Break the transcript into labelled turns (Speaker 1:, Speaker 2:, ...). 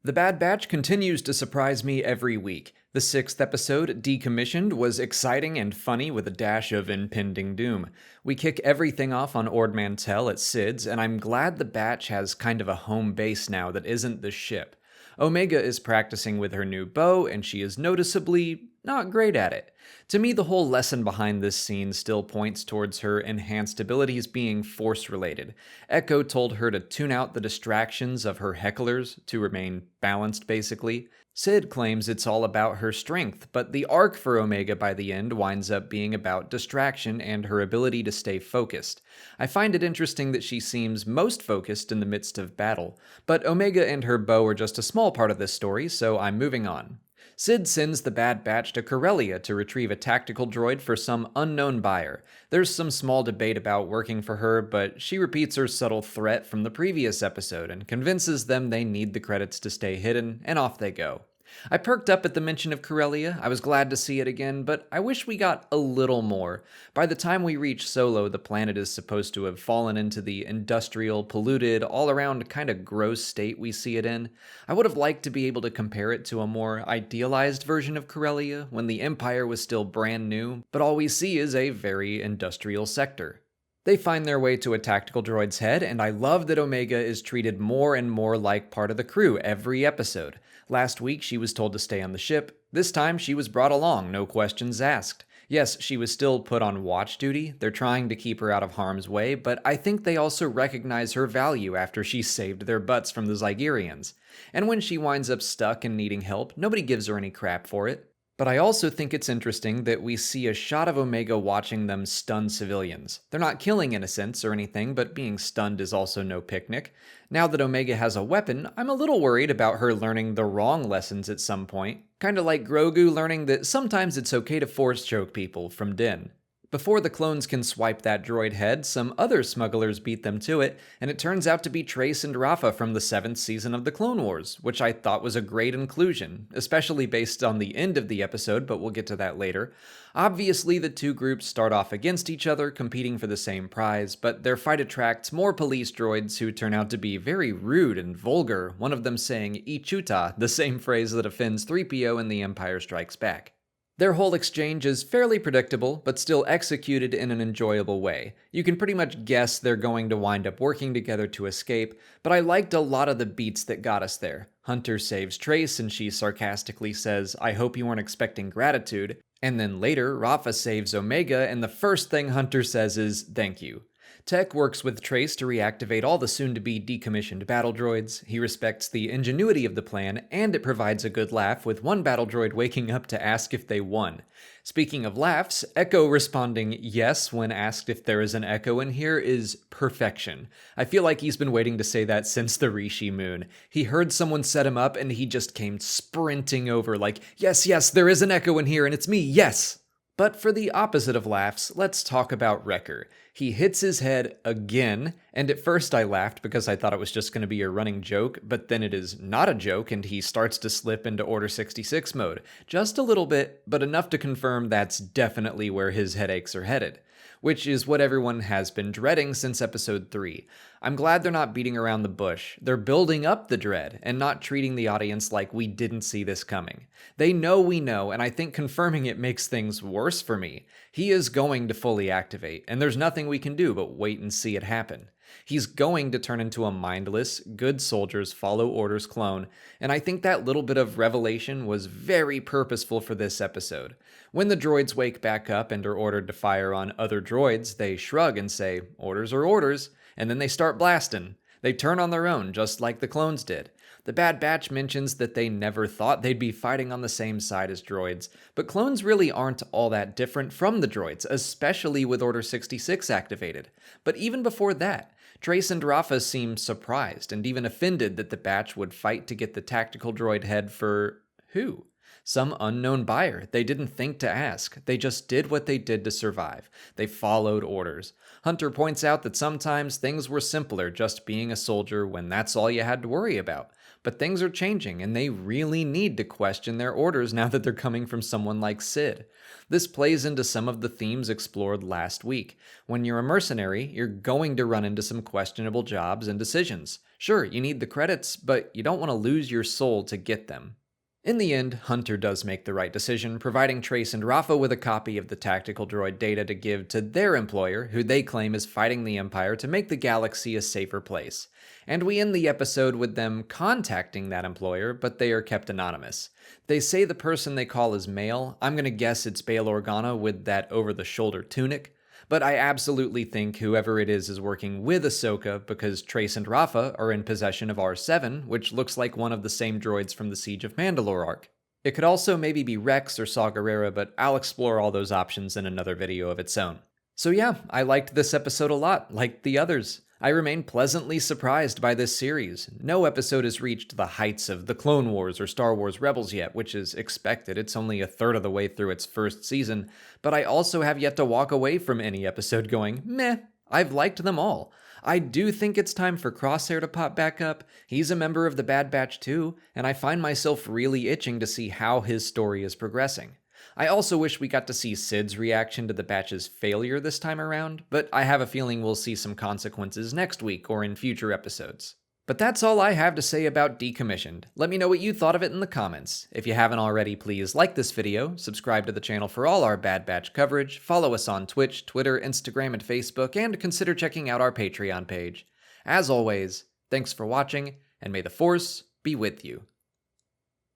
Speaker 1: The Bad Batch continues to surprise me every week. The sixth episode, Decommissioned, was exciting and funny with a dash of impending doom. We kick everything off on Ord Mantell at Sid's, and I'm glad the Batch has kind of a home base now that isn't the ship. Omega is practicing with her new bow, and she is noticeably not great at it. To me, the whole lesson behind this scene still points towards her enhanced abilities being force-related. Echo told her to tune out the distractions of her hecklers to remain balanced, basically. Sid claims it's all about her strength, but the arc for Omega by the end winds up being about distraction and her ability to stay focused. I find it interesting that she seems most focused in the midst of battle, but Omega and her bow are just a small part of this story, so I'm moving on. Sid sends the Bad Batch to Corellia to retrieve a tactical droid for some unknown buyer. There's some small debate about working for her, but she repeats her subtle threat from the previous episode and convinces them they need the credits to stay hidden, and off they go. I perked up at the mention of Corellia. I was glad to see it again, but I wish we got a little more. By the time we reach Solo, the planet is supposed to have fallen into the industrial, polluted, all-around kind of gross state we see it in. I would have liked to be able to compare it to a more idealized version of Corellia, when the Empire was still brand new, but all we see is a very industrial sector. They find their way to a tactical droid's head, and I love that Omega is treated more and more like part of the crew every episode. Last week, she was told to stay on the ship. This time, she was brought along, no questions asked. Yes, she was still put on watch duty. They're trying to keep her out of harm's way, but I think they also recognize her value after she saved their butts from the Zygerians. And when she winds up stuck and needing help, nobody gives her any crap for it. But I also think it's interesting that we see a shot of Omega watching them stun civilians. They're not killing innocents or anything, but being stunned is also no picnic. Now that Omega has a weapon, I'm a little worried about her learning the wrong lessons at some point. Kinda like Grogu learning that sometimes it's okay to force choke people from Din. Before the clones can swipe that droid head, some other smugglers beat them to it, and it turns out to be Trace and Rafa from the 7th season of the Clone Wars, which I thought was a great inclusion, especially based on the end of the episode, but we'll get to that later. Obviously, the two groups start off against each other, competing for the same prize, but their fight attracts more police droids who turn out to be very rude and vulgar, one of them saying "Ichuta," the same phrase that offends 3PO in The Empire Strikes Back. Their whole exchange is fairly predictable, but still executed in an enjoyable way. You can pretty much guess they're going to wind up working together to escape, but I liked a lot of the beats that got us there. Hunter saves Trace and she sarcastically says, "I hope you weren't expecting gratitude." And then later, Rafa saves Omega and the first thing Hunter says is, "Thank you." Tech works with Trace to reactivate all the soon-to-be decommissioned battle droids. He respects the ingenuity of the plan, and it provides a good laugh with one battle droid waking up to ask if they won. Speaking of laughs, Echo responding yes when asked if there is an Echo in here is perfection. I feel like he's been waiting to say that since the Rishi Moon. He heard someone set him up and he just came sprinting over like, yes, there is an Echo in here and it's me, yes! But for the opposite of laughs, let's talk about Wrecker. He hits his head again, and at first I laughed because I thought it was just going to be a running joke, but then it is not a joke and he starts to slip into Order 66 mode. Just a little bit, but enough to confirm that's definitely where his headaches are headed. Which is what everyone has been dreading since episode 3. I'm glad they're not beating around the bush. They're building up the dread and not treating the audience like we didn't see this coming. They know we know, and I think confirming it makes things worse for me. He is going to fully activate, and there's nothing we can do but wait and see it happen. He's going to turn into a mindless, good soldiers follow orders clone, and I think that little bit of revelation was very purposeful for this episode. When the droids wake back up and are ordered to fire on other droids, they shrug and say, "Orders are orders," and then they start blasting. They turn on their own, just like the clones did. The Bad Batch mentions that they never thought they'd be fighting on the same side as droids, but clones really aren't all that different from the droids, especially with Order 66 activated. But even before that, Trace and Rafa seem surprised and even offended that the Batch would fight to get the tactical droid head for who? Some unknown buyer. They didn't think to ask. They just did what they did to survive. They followed orders. Hunter points out that sometimes things were simpler just being a soldier when that's all you had to worry about. But things are changing, and they really need to question their orders now that they're coming from someone like Sid. This plays into some of the themes explored last week. When you're a mercenary, you're going to run into some questionable jobs and decisions. Sure, you need the credits, but you don't want to lose your soul to get them. In the end, Hunter does make the right decision, providing Trace and Rafa with a copy of the tactical droid data to give to their employer, who they claim is fighting the Empire to make the galaxy a safer place. And we end the episode with them contacting that employer, but they are kept anonymous. They say the person they call is male. I'm gonna guess it's Bail Organa with that over-the-shoulder tunic. But I absolutely think whoever it is working with Ahsoka, because Trace and Rafa are in possession of R7, which looks like one of the same droids from the Siege of Mandalore arc. It could also maybe be Rex or Saw Gerrera, but I'll explore all those options in another video of its own. So yeah, I liked this episode a lot, like the others. I remain pleasantly surprised by this series. No episode has reached the heights of The Clone Wars or Star Wars Rebels yet, which is expected. It's only a third of the way through its first season, but I also have yet to walk away from any episode going, meh, I've liked them all. I do think it's time for Crosshair to pop back up. He's a member of the Bad Batch too, and I find myself really itching to see how his story is progressing. I also wish we got to see Sid's reaction to the Batch's failure this time around, but I have a feeling we'll see some consequences next week or in future episodes. But that's all I have to say about Decommissioned. Let me know what you thought of it in the comments. If you haven't already, please like this video, subscribe to the channel for all our Bad Batch coverage, follow us on Twitch, Twitter, Instagram, and Facebook, and consider checking out our Patreon page. As always, thanks for watching, and may the Force be with you.